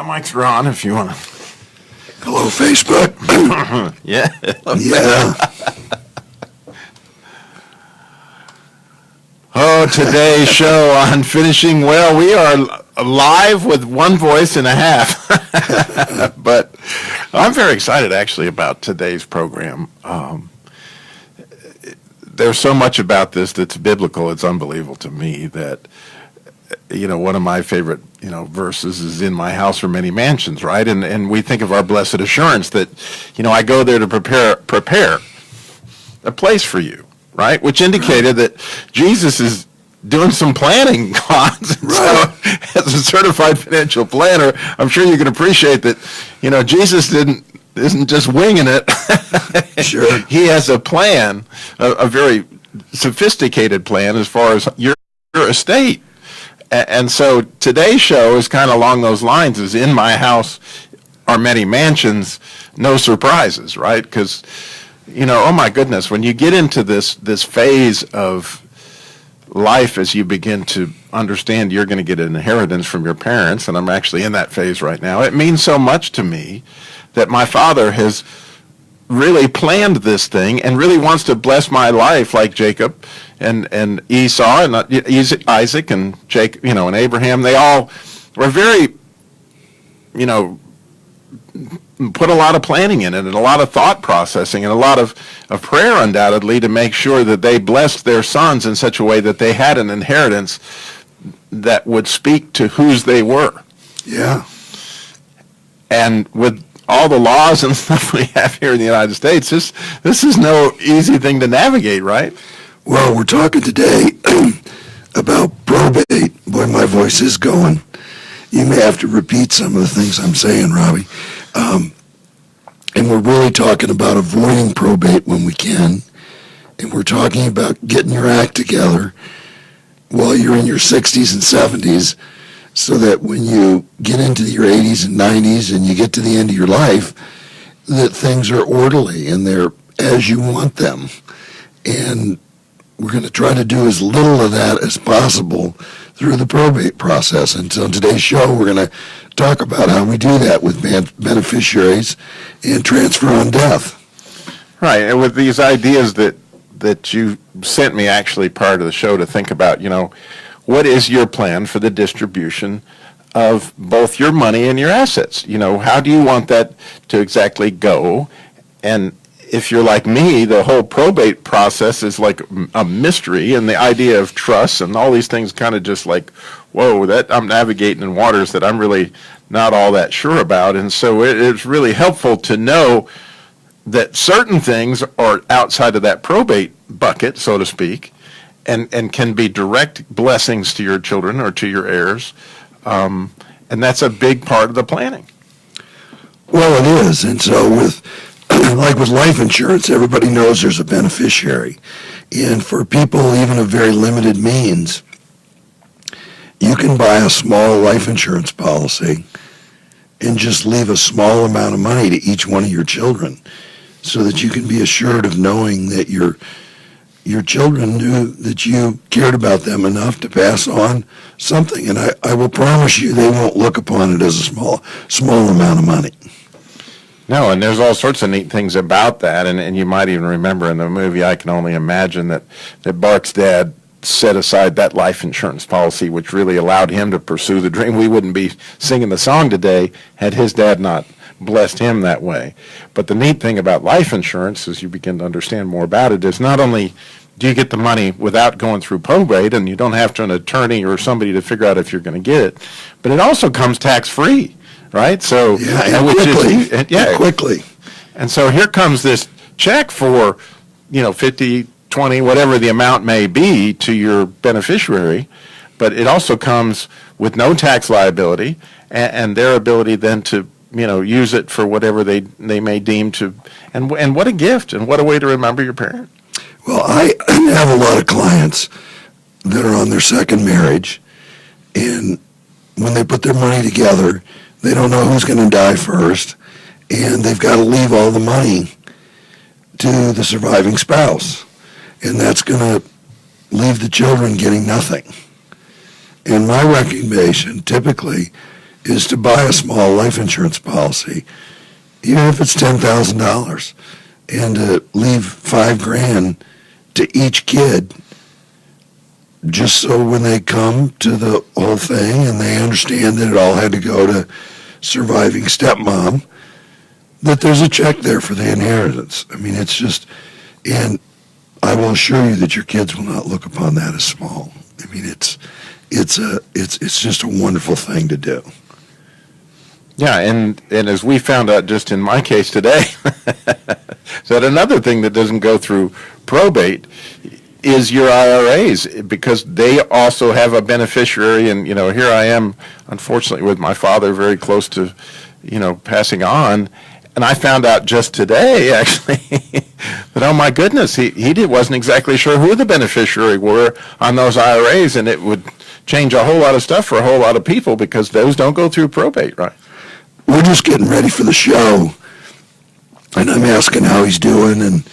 the mics are on if you want to. Hello, Facebook. Yeah. Yeah. Oh, today's show on Finishing Well, we are live with one voice and a half. But I'm very excited, actually, about today's program. There's so much about this that's biblical. It's unbelievable to me that, one of my favorite, verses is in my house are many mansions, right? And we think of our blessed assurance that, I go there to prepare a place for you, right? Which indicated that Jesus is doing some planning, God. Right. So, as a certified financial planner, I'm sure you can appreciate that, Jesus isn't just winging it. Sure. He has a plan, a very sophisticated plan as far as your estate. And so today's show is kind of along those lines, is in my house are many mansions, no surprises, right? Because, oh my goodness, when you get into this phase of life as you begin to understand you're going to get an inheritance from your parents, and I'm actually in that phase right now, it means so much to me that my father has really planned this thing and really wants to bless my life like Jacob and Esau and Isaac and Jacob, and Abraham. They all were very, put a lot of planning in it and a lot of thought processing and a lot of prayer undoubtedly to make sure that they blessed their sons in such a way that they had an inheritance that would speak to whose they were. Yeah. And with all the laws and stuff we have here in the United States, this is no easy thing to navigate, right? Well, we're talking today about probate. Boy, my voice is going. You may have to repeat some of the things I'm saying, Robby. And we're really talking about avoiding probate when we can. And we're talking about getting your act together while you're in your 60s and 70s, so that when you get into your 80s and 90s and you get to the end of your life, that things are orderly and they're as you want them. And we're going to try to do as little of that as possible through the probate process. And so on today's show, we're going to talk about how we do that with beneficiaries and transfer on death. Right, and with these ideas that you sent me actually prior to the show to think about, what is your plan for the distribution of both your money and your assets? How do you want that to exactly go? And if you're like me, the whole probate process is like a mystery, and the idea of trust and all these things kind of just like, whoa, that I'm navigating in waters that I'm really not all that sure about. And so it's really helpful to know that certain things are outside of that probate bucket, so to speak, and can be direct blessings to your children or to your heirs. And that's a big part of the planning. Well, it is. And so with life insurance, everybody knows there's a beneficiary. And for people even of very limited means, you can buy a small life insurance policy and just leave a small amount of money to each one of your children, so that you can be assured of knowing that your children knew that you cared about them enough to pass on something. And I will promise you they won't look upon it as a small amount of money. No, and there's all sorts of neat things about that, and you might even remember in the movie, I Can Only Imagine, that Bart's dad set aside that life insurance policy, which really allowed him to pursue the dream. We wouldn't be singing the song today had his dad not blessed him that way. But the neat thing about life insurance, as you begin to understand more about it, is not only do you get the money without going through probate, and you don't have to an attorney or somebody to figure out if you're going to get it, but it also comes tax-free, right? So quickly. And so here comes this check for, 50, 20, whatever the amount may be to your beneficiary, but it also comes with no tax liability and their ability then to, use it for whatever they may deem to, and what a gift and what a way to remember your parent. Well, I have a lot of clients that are on their second marriage, and when they put their money together, they don't know who's going to die first, and they've got to leave all the money to the surviving spouse, and that's going to leave the children getting nothing. And my recommendation typically is to buy a small life insurance policy, even if it's $10,000, and to leave $5,000 to each kid, just so when they come to the whole thing and they understand that it all had to go to surviving stepmom, that there's a check there for the inheritance. I mean, it's just, and I will assure you that your kids will not look upon that as small. I mean, it's just a wonderful thing to do. Yeah, and as we found out just in my case today, that another thing that doesn't go through probate is your IRAs, because they also have a beneficiary. And, here I am, unfortunately, with my father very close to, passing on. And I found out just today, actually, that, oh my goodness, he wasn't exactly sure who the beneficiary were on those IRAs, and it would change a whole lot of stuff for a whole lot of people because those don't go through probate, right? We're just getting ready for the show, and I'm asking how he's doing and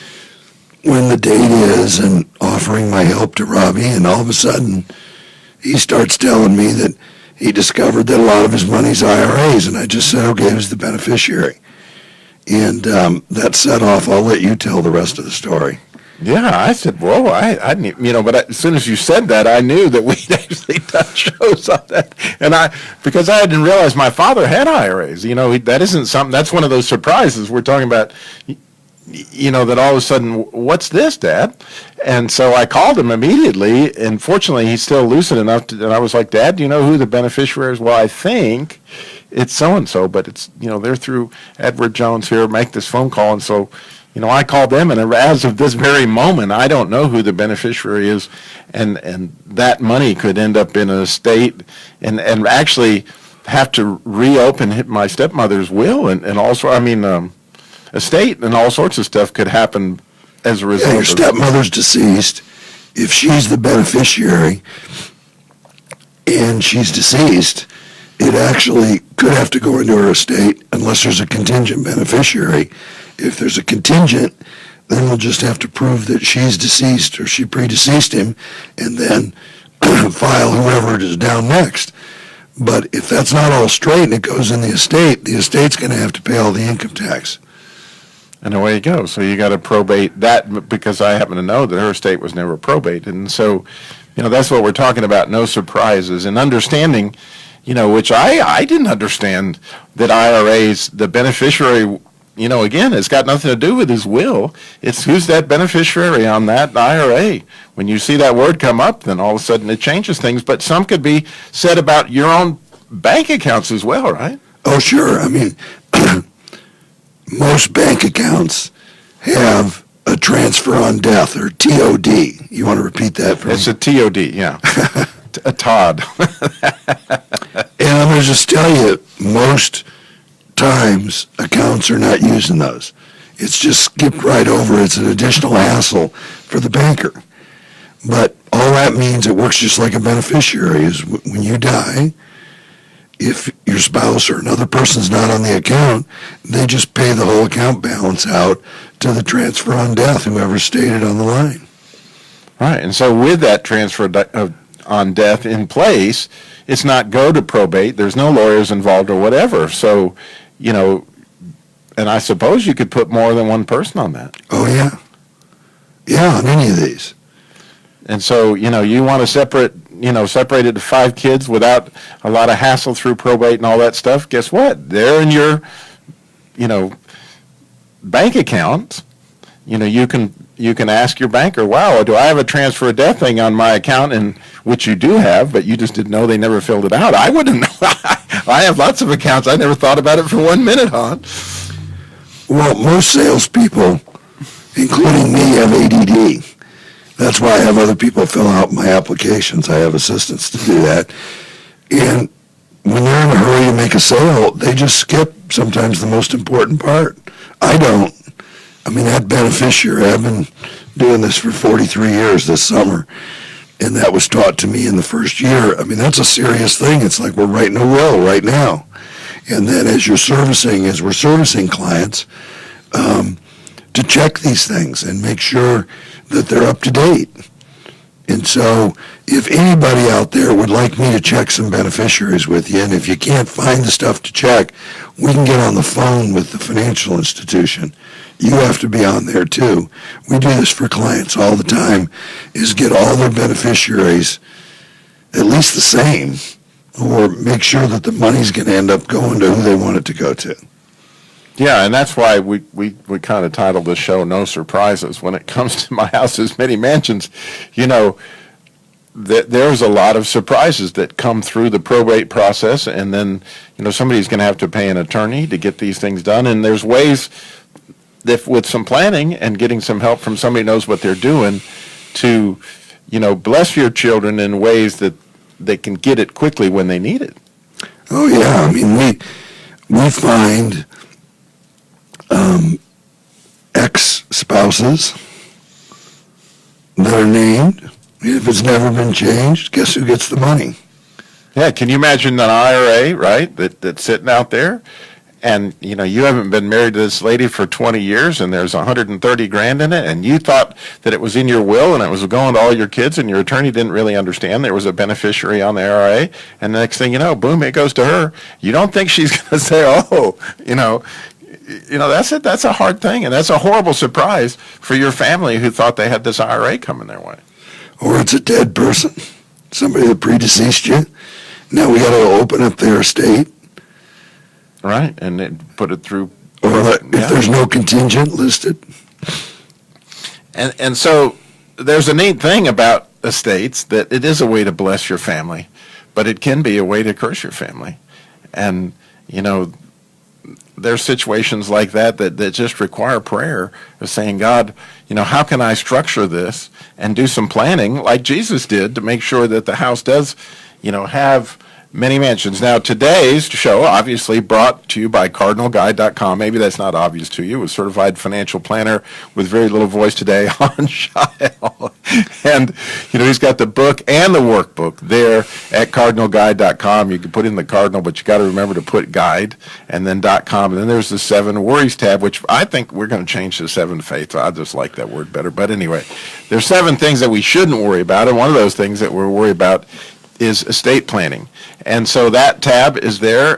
when the date is and offering my help to Robby, and all of a sudden he starts telling me that he discovered that a lot of his money's IRAs, and I just said, okay, who's the beneficiary? And that set off, I'll let you tell the rest of the story. Yeah, I said, whoa, I didn't, but as soon as you said that, I knew that we'd actually done shows on that. And because I didn't realize my father had IRAs, that isn't something, that's one of those surprises we're talking about, that all of a sudden, what's this, Dad? And so I called him immediately, and fortunately, he's still lucid enough and I was like, Dad, do you know who the beneficiary is? Well, I think it's so-and-so, but it's, they're through Edward Jones here, make this phone call. And so, I called them, and as of this very moment, I don't know who the beneficiary is, and that money could end up in an estate and actually have to reopen my stepmother's will and also, estate, and all sorts of stuff could happen as a result. Your stepmother's deceased. If she's the beneficiary and she's deceased, it actually could have to go into her estate unless there's a contingent beneficiary. If there's a contingent, then we'll just have to prove that she's deceased or she predeceased him, and then file whoever is down next. But if that's not all straight and it goes in the estate's going to have to pay all the income tax. And away you go. So you got to probate that, because I happen to know that her estate was never probated. And so, that's what we're talking about, no surprises. And understanding, which I didn't understand, that IRAs, the beneficiary, again, it's got nothing to do with his will. It's who's that beneficiary on that IRA. When you see that word come up, then all of a sudden it changes things. But some could be said about your own bank accounts as well, right? Oh, sure. Most bank accounts have a transfer on death, or TOD. You want to repeat that for me? It's a TOD, yeah. A Todd. And I'm going to just tell you, most times accounts are not using those. It's just skipped right over. It's an additional hassle for the banker. But all that means, it works just like a beneficiary, is when you die, if your spouse or another person's not on the account, they just pay the whole account balance out to the transfer on death, whoever stated on the line. Right, and so with that transfer on death in place, it's not go to probate, there's no lawyers involved or whatever. So, and I suppose you could put more than one person on that. Oh, yeah. Yeah, on any of these. And so, you want to separate it to 5 kids without a lot of hassle through probate and all that stuff. Guess what? They're in your, bank account. You can ask your banker, wow, do I have a transfer of death thing on my account? And which you do have, but you just didn't know they never filled it out. I wouldn't know. I have lots of accounts. I never thought about it for 1 minute, hon. Well, most salespeople, including me, have ADD. That's why I have other people fill out my applications. I have assistants to do that. And when they're in a hurry to make a sale, they just skip sometimes the most important part. I don't. That beneficiary, I've been doing this for 43 years this summer, and that was taught to me in the first year. That's a serious thing. It's like we're writing a will right now. And then as we're servicing clients, to check these things and make sure that they're up to date. And so if anybody out there would like me to check some beneficiaries with you, and if you can't find the stuff to check, we can get on the phone with the financial institution. You have to be on there too. We do this for clients all the time, is get all their beneficiaries at least the same, or make sure that the money's going to end up going to who they want it to go to. Yeah, and that's why we kind of titled the show "No Surprises." When it comes to My House's Many Mansions, you know, there's a lot of surprises that come through the probate process, and then, you know, somebody's going to have to pay an attorney to get these things done, and there's ways that with some planning and getting some help from somebody who knows what they're doing to, you know, bless your children in ways that they can get it quickly when they need it. Oh yeah, I mean we find ex-spouses that are named. If it's never been changed, guess who gets the money? Yeah, can you imagine an IRA, right, that's sitting out there, and, you know, you haven't been married to this lady for 20 years, and there's 130 grand in it, and you thought that it was in your will, and it was going to all your kids, and your attorney didn't really understand there was a beneficiary on the IRA, and the next thing you know, boom, it goes to her. You don't think she's going to say, oh, you know, that's a hard thing, and that's a horrible surprise for your family who thought they had this IRA coming their way. Or it's a dead person, somebody that predeceased you. Now we got to open up their estate. Right, and then put it through. Or if there's no contingent listed. And so there's a neat thing about estates, that it is a way to bless your family, but it can be a way to curse your family. And, you know, there's situations like that just require prayer of saying, God, you know, how can I structure this and do some planning like Jesus did to make sure that the house does, you know, have many mansions. Now, today's show, obviously brought to you by CardinalGuide.com. Maybe that's not obvious to you. A certified financial planner with very little voice today, Hans Scheil. And, you know, he's got the book and the workbook there at CardinalGuide.com. You can put in the Cardinal, but you got to remember to put Guide and then .com. And then there's the 7 Worries tab, which I think we're going to change to 7 Faith. I just like that word better. But anyway, there's 7 things that we shouldn't worry about. And one of those things that we're worried about is estate planning. And so that tab is there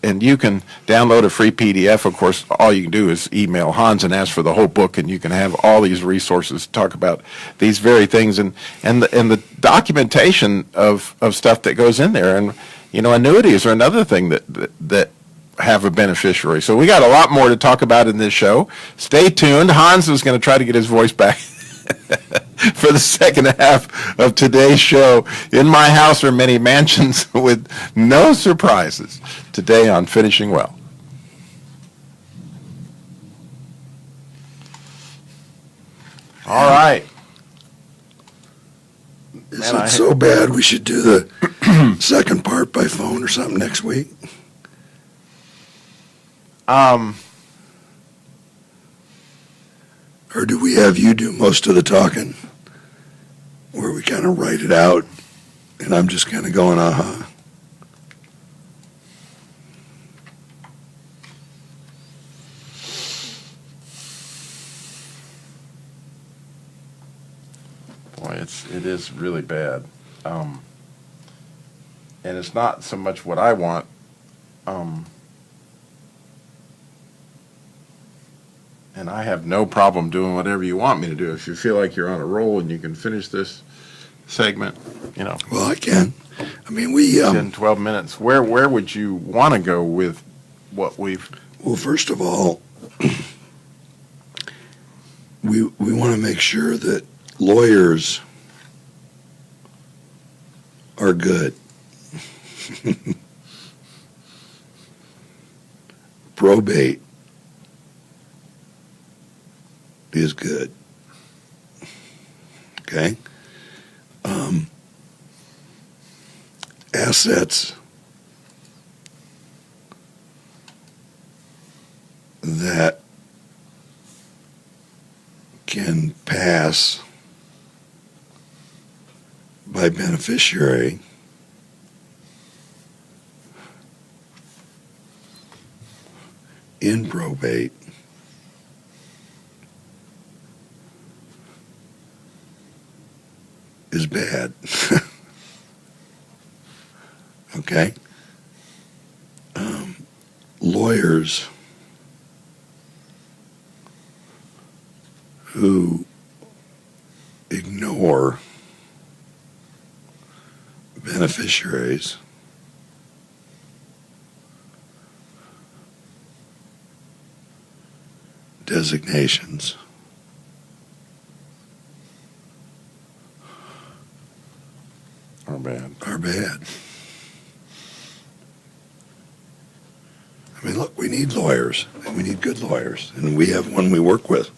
and you can download a free PDF. Of course, all you can do is email Hans and ask for the whole book, and you can have all these resources to talk about these very things and the documentation of stuff that goes in there. And, you know, annuities are another thing that have a beneficiary. So we got a lot more to talk about in this show. Stay tuned. Hans is going to try to get his voice back for the second half of today's show. In My House Are Many Mansions, with no surprises, today on Finishing Well. All right. Is it so bad we should do the second part by phone or something next week? Or do we have you do most of the talking, where we kind of write it out, and I'm just kind of going, uh-huh? Boy, it is really bad. And it's not so much what I want. And I have no problem doing whatever you want me to do. If you feel like you're on a roll and you can finish this segment, you know. Well, I can. I mean, we... 10, 12 minutes. Where would you want to go with what we've... Well, first of all, we want to make sure that lawyers are good. Probate is good. Okay? Assets that can pass by beneficiary in probate is bad. Okay? Lawyers who ignore beneficiaries designations Are bad. are bad. I mean, look, we need lawyers, and we need good lawyers, and we have one we work with.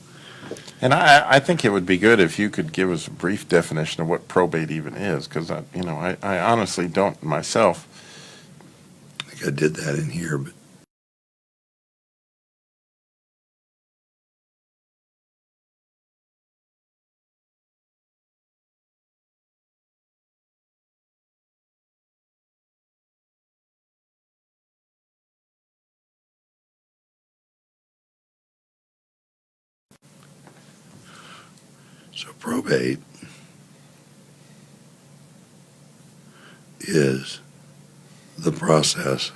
And I think it would be good if you could give us a brief definition of what probate even is, because I honestly don't myself. I think I did that in here, but so probate is the process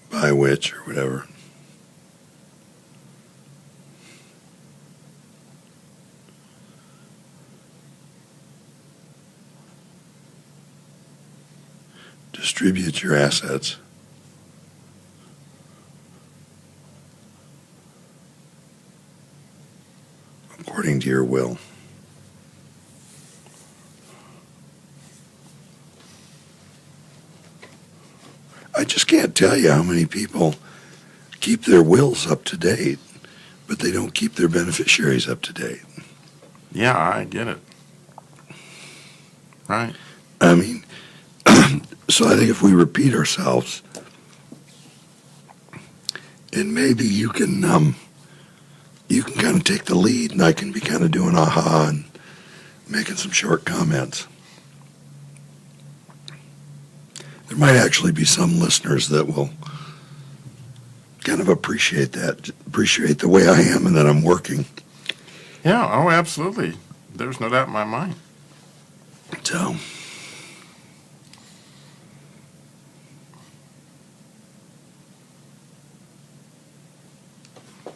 by which, or whatever, distributes your assets according to your will. I just can't tell you how many people keep their wills up to date, but they don't keep their beneficiaries up to date. Yeah, I get it. Right. I mean, so I think if we repeat ourselves, and maybe you can kind of take the lead, and I can be kind of doing aha and making some short comments. There might actually be some listeners that will kind of appreciate the way I am and that I'm working. Yeah, oh, absolutely. There's no doubt in my mind. So,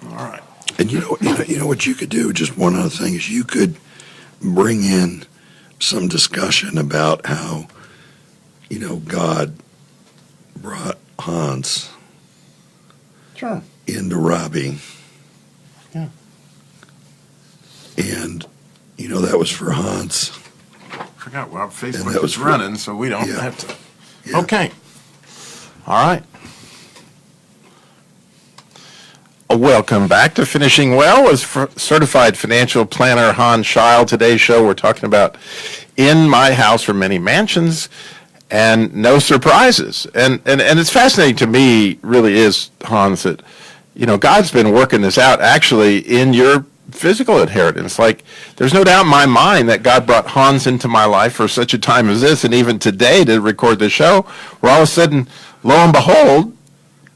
All right. and you know what you could do. Just one other thing is you could bring in some discussion about how, God brought Hans Sure. into Robby. Yeah. And, that was for Hans. Forgot, well, And Facebook that was is for- running, so we don't Yeah. have to. Yeah. Okay. All right. Welcome back to Finishing Well with certified financial planner Hans Scheil. Today's show we're talking about In My House for Many Mansions and No Surprises. And it's fascinating to me, really is, Hans, that God's been working this out actually in your physical inheritance. Like, there's no doubt in my mind that God brought Hans into my life for such a time as this, and even today to record this show, where all of a sudden, lo and behold,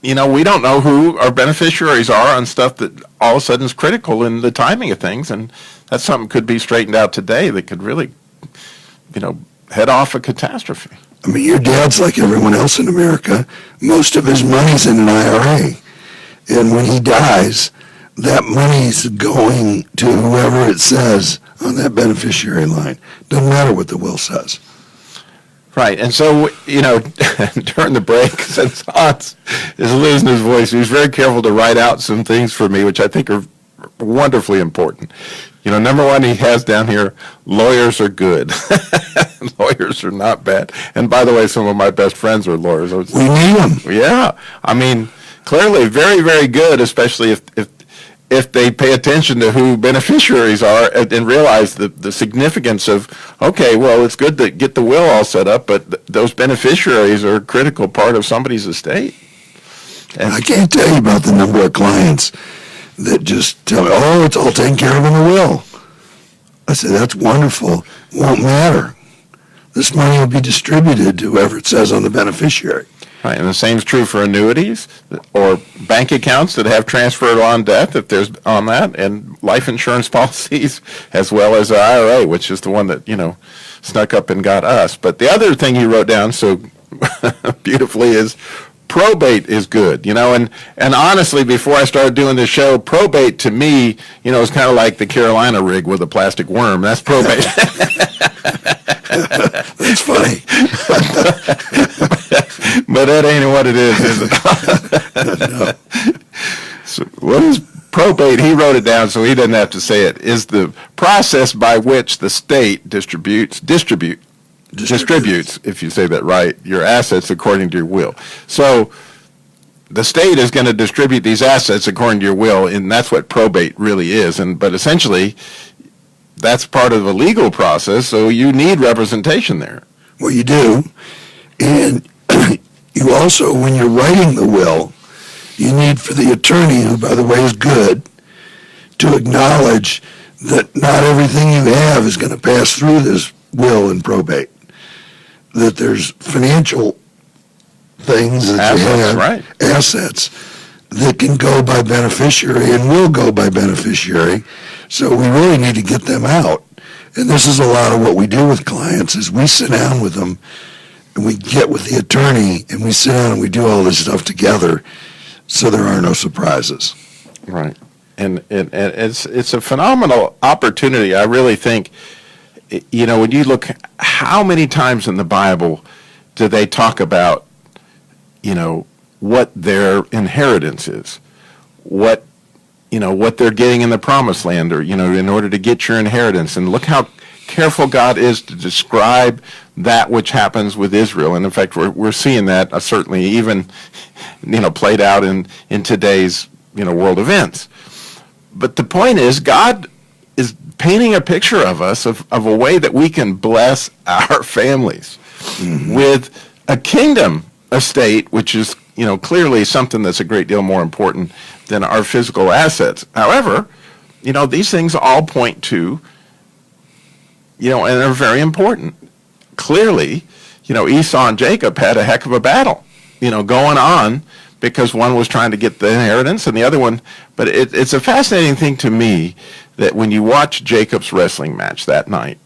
we don't know who our beneficiaries are on stuff that all of a sudden is critical in the timing of things, and that's something could be straightened out today that could really, head off a catastrophe. I mean, your dad's like everyone else in America. Most of his money's in an IRA. And when he dies, that money's going to whoever it says on that beneficiary line. Doesn't matter what the will says. Right, and so, during the break, since Hans is losing his voice, he was very careful to write out some things for me, which I think are wonderfully important. Number one, he has down here, lawyers are good. Lawyers are not bad. And by the way, some of my best friends are lawyers. We need them. Yeah, I mean, clearly very, very good, especially if they pay attention to who beneficiaries are and realize the significance of, okay, well, it's good to get the will all set up, but those beneficiaries are a critical part of somebody's estate. And I can't tell you about the number of clients that just tell me, oh, it's all taken care of in the will. I say, that's wonderful. Won't matter. This money will be distributed to whoever it says on the beneficiary. Right, and the same is true for annuities or bank accounts that have transferred on death, if there's on that, and life insurance policies, as well as the IRA, which is the one that, snuck up and got us. But the other thing you wrote down so beautifully is probate is good, and honestly, before I started doing this show, probate to me, is kind of like the Carolina rig with a plastic worm. That's probate. That's funny. But that ain't what it is it? No. So what is probate? He wrote it down so he doesn't have to say it. Is the process by which the state distributes, if you say that right, your assets according to your will. So the state is going to distribute these assets according to your will, and that's what probate really is. But essentially, that's part of the legal process, so you need representation there. Well, you do. And you also, when you're writing the will, you need for the attorney, who, by the way, is good, to acknowledge that not everything you have is going to pass through this will and probate. That there's financial things that you have, right. Assets, that can go by beneficiary and will go by beneficiary. So we really need to get them out. And this is a lot of what we do with clients, is we sit down with them and we get with the attorney and we sit down and we do all this stuff together so there are no surprises. Right. And it's a phenomenal opportunity. I really think, when you look, how many times in the Bible do they talk about, what their inheritance is, what they're getting in the promised land, or, in order to get your inheritance. And look how careful God is to describe that which happens with Israel. And in fact, we're seeing that certainly even, played out in today's, world events. But the point is, God is painting a picture of us of a way that we can bless our families with a kingdom estate, which is, clearly something that's a great deal more important than our physical assets. However, these things all point to, and are very important. Clearly, Esau and Jacob had a heck of a battle, going on, because one was trying to get the inheritance and the other one. But it's a fascinating thing to me that when you watch Jacob's wrestling match that night,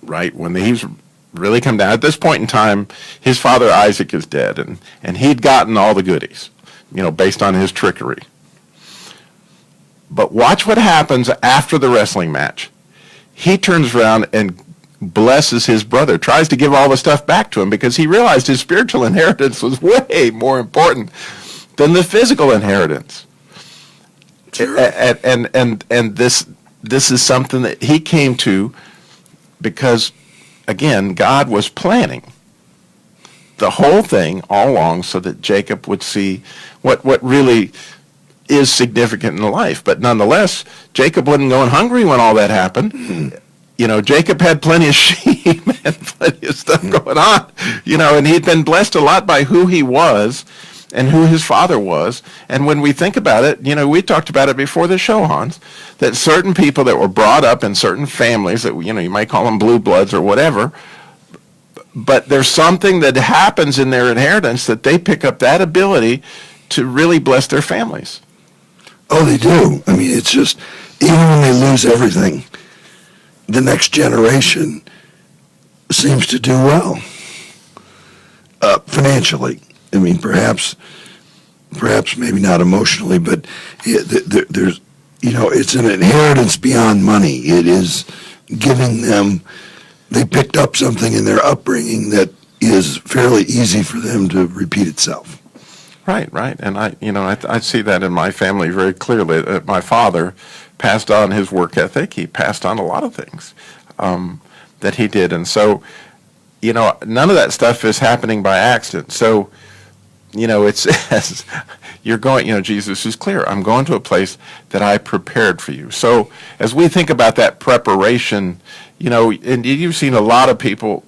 right, when he's really come down, at this point in time, his father Isaac is dead, and he'd gotten all the goodies, based on his trickery. But watch what happens after the wrestling match. He turns around and blesses his brother, tries to give all the stuff back to him, because he realized his spiritual inheritance was way more important than the physical inheritance. Sure. And this is something that he came to because, again, God was planning the whole thing all along so that Jacob would see what really is significant in life. But nonetheless, Jacob wasn't going hungry when all that happened. Mm-hmm. Jacob had plenty of sheep and plenty of stuff going on, and he'd been blessed a lot by who he was and who his father was. And when we think about it, we talked about it before the show, Hans, that certain people that were brought up in certain families that, you might call them blue bloods or whatever, but there's something that happens in their inheritance that they pick up that ability to really bless their families. Oh, they do. I mean, it's just, even when they lose everything, the next generation seems to do well financially. I mean, perhaps maybe not emotionally, but there's, it's an inheritance beyond money. It is giving them, they picked up something in their upbringing that is fairly easy for them to repeat itself. Right. And I see that in my family very clearly. My father passed on his work ethic. He passed on a lot of things that he did. And so, none of that stuff is happening by accident. So, it's as you're going, Jesus is clear. I'm going to a place that I prepared for you. So as we think about that preparation, and you've seen a lot of people,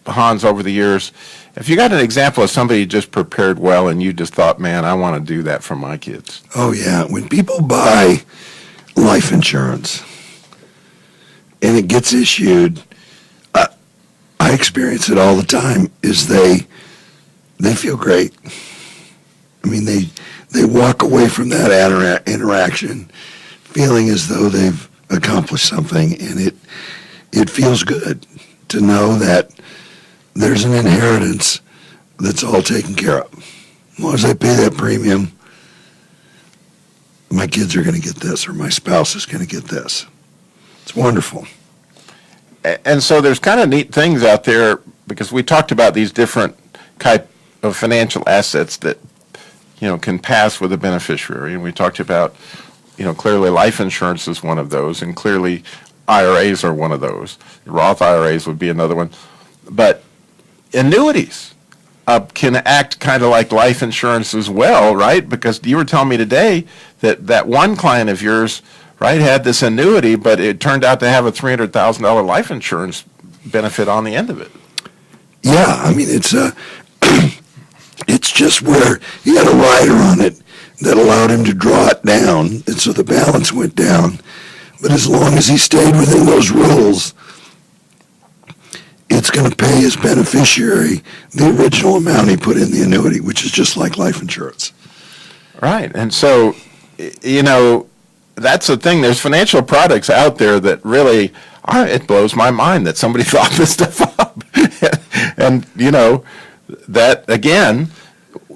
Hans, over the years. If you got an example of somebody just prepared well and you just thought, man, I want to do that for my kids. Oh, yeah. When people buy life insurance and it gets issued, I experience it all the time, is they they feel great. I mean, they walk away from that interaction feeling as though they've accomplished something, and it feels good to know that there's an inheritance that's all taken care of. As long as I pay that premium, my kids are going to get this, or my spouse is going to get this. It's wonderful. And so there's kind of neat things out there, because we talked about these different type of financial assets that, can pass with a beneficiary. And we talked about, clearly life insurance is one of those, and clearly IRAs are one of those. Roth IRAs would be another one. But annuities can act kind of like life insurance as well, right? Because you were telling me today that one client of yours, right, had this annuity, but it turned out to have a $300,000 life insurance benefit on the end of it. Yeah, I mean, it's it's just where he had a rider on it that allowed him to draw it down, and so the balance went down. But as long as he stayed within those rules, it's going to pay his beneficiary the original amount he put in the annuity, which is just like life insurance. Right, and so, that's the thing. There's financial products out there that really, it blows my mind that somebody thought this stuff up. And, that, again,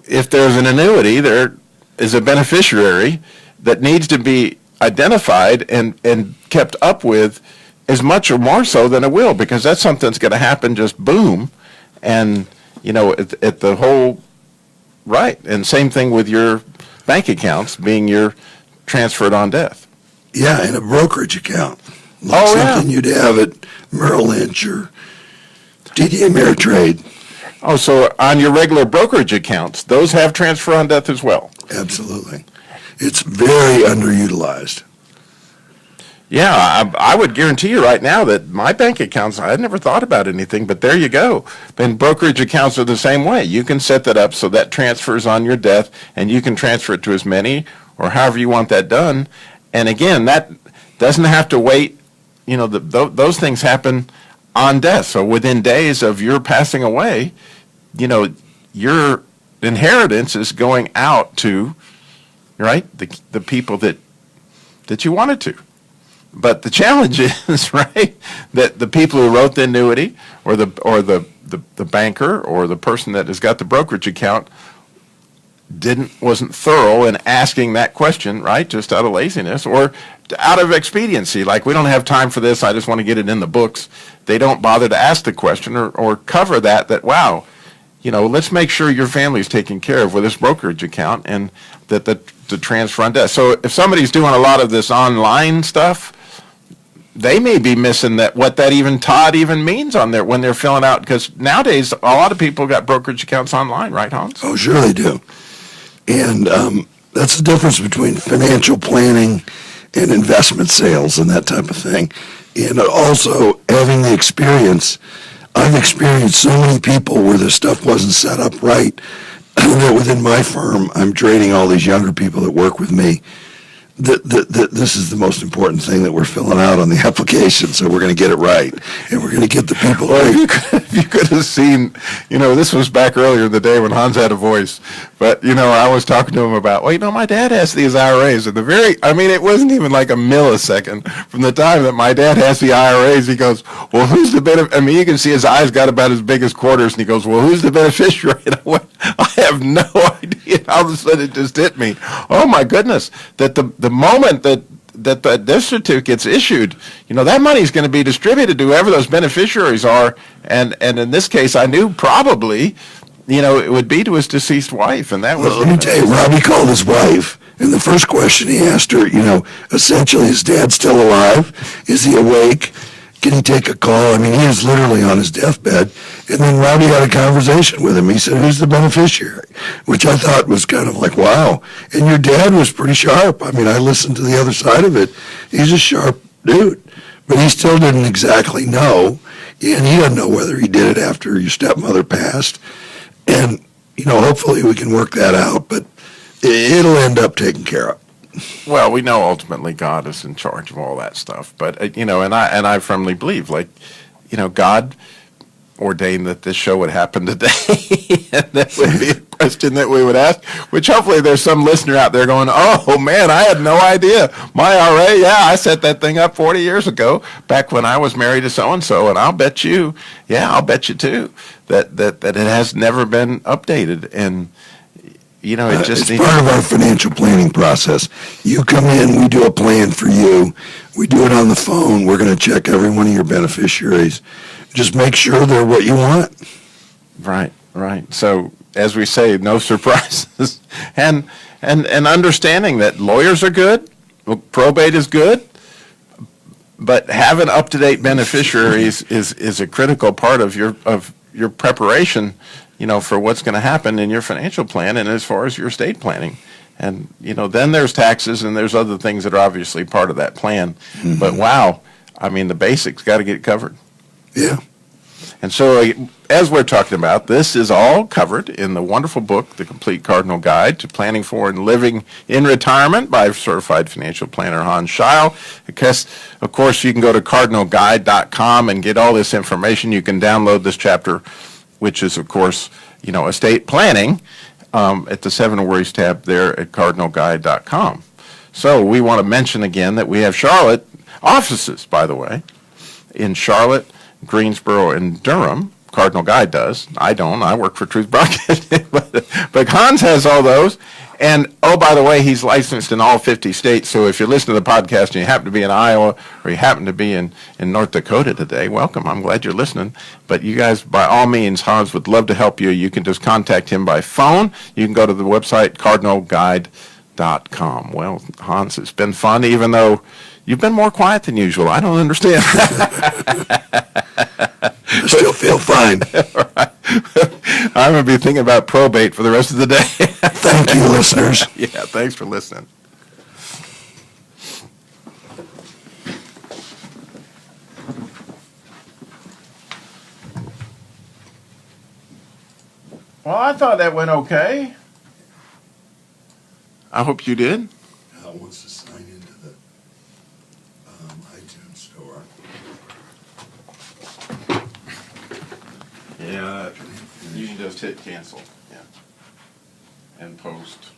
if there's an annuity, there is a beneficiary that needs to be identified and kept up with as much or more so than a will, because that's something that's going to happen just boom. And, at the whole, right. And same thing with your bank accounts being your transferred on death. Yeah, in a brokerage account. Like something you'd have at Merrill Lynch or TD Ameritrade. Oh, so on your regular brokerage accounts, those have transfer on death as well? Absolutely. It's very underutilized. Yeah, I would guarantee you right now that my bank accounts, I had never thought about anything, but there you go. And brokerage accounts are the same way. You can set that up so that transfers on your death, and you can transfer it to as many or however you want that done. And again, that doesn't have to wait. Those things happen on death. So within days of your passing away, your inheritance is going out to, right, the people that you wanted to. But the challenge is, right, that the people who wrote the annuity or the banker or the person that has got the brokerage account wasn't thorough in asking that question, right, just out of laziness or out of expediency. Like, we don't have time for this, I just want to get it in the books. They don't bother to ask the question or cover that, wow, let's make sure your family's taken care of with this brokerage account and that the transfer on death. So if somebody's doing a lot of this online stuff, they may be missing what that Todd even means on there when they're filling out, because nowadays a lot of people got brokerage accounts online, right, Hans? Oh, sure they do. And that's the difference between financial planning and investment sales and that type of thing. And also having the experience. I've experienced so many people where this stuff wasn't set up right that within my firm, I'm training all these younger people that work with me. This is the most important thing that we're filling out on the application, so we're going to get it right, and we're going to get the people. Well, if you could have seen, this was back earlier in the day when Hans had a voice, but I was talking to him about, my dad has these IRAs, and it wasn't even like a millisecond from the time that my dad has the IRAs. He goes, well, who's the you can see his eyes got about as big as quarters, and he goes, well, who's the beneficiary? And I went, I have no idea. All of a sudden, it just hit me. Oh my goodness! That the moment that the death certificate's issued, that money is going to be distributed to whoever those beneficiaries are, and in this case, I knew probably, it would be to his deceased wife, and that was. Well, let me tell you, Robby called his wife, and the first question he asked her, essentially, is Dad still alive? Is he awake? Can he take a call? He is literally on his deathbed. And then Robby had a conversation with him. He said, who's the beneficiary? Which I thought was kind of like, wow. And your dad was pretty sharp. I listened to the other side of it. He's a sharp dude. But he still didn't exactly know. And he doesn't know whether he did it after your stepmother passed. And, hopefully we can work that out. But it'll end up taken care of. Well, we know ultimately God is in charge of all that stuff, but and I firmly believe, God ordained that this show would happen today. And that would be a question that we would ask, which hopefully there's some listener out there going, oh man, I had no idea. My RA, yeah, I set that thing up 40 years ago, back when I was married to so-and-so, and I'll bet you too, that it has never been updated. And, you know, it just it's part of our financial planning process. You come in, we do a plan for you. We do it on the phone. We're going to check every one of your beneficiaries. Just make sure they're what you want. Right. So, as we say, no surprises. and understanding that lawyers are good, probate is good, but having up-to-date beneficiaries is a critical part of your preparation, you know, for what's going to happen in your financial plan and as far as your estate planning. And, you know, then there's taxes and there's other things that are obviously part of that plan. Mm-hmm. But wow, I mean, the basics got to get covered. Yeah. And so, as we're talking about, this is all covered in the wonderful book, The Complete Cardinal Guide to Planning for and Living in Retirement by Certified Financial Planner Hans Scheil. Because, of course, you can go to cardinalguide.com and get all this information. You can download this chapter, which is, of course, you know, estate planning, at the 7 Worries tab there at cardinalguide.com. So we want to mention again that we have Charlotte offices, by the way, in Charlotte, Greensboro, and Durham. Cardinal Guide does. I don't. I work for Truth Broadcasting. but Hans has all those. And, oh, by the way, he's licensed in all 50 states. So if you're listening to the podcast and you happen to be in Iowa or you happen to be in North Dakota today, welcome. I'm glad you're listening. But you guys, by all means, Hans would love to help you. You can just contact him by phone. You can go to the website, cardinalguide.com. Well, Hans, it's been fun, even though you've been more quiet than usual. I don't understand. I still feel fine. Right. I'm going to be thinking about probate for the rest of the day. Thank you, listeners. Yeah, thanks for listening. Well, I thought that went okay. I hope you did. Al wants to sign into the iTunes store. Yeah, you can just hit cancel. Yeah. And post.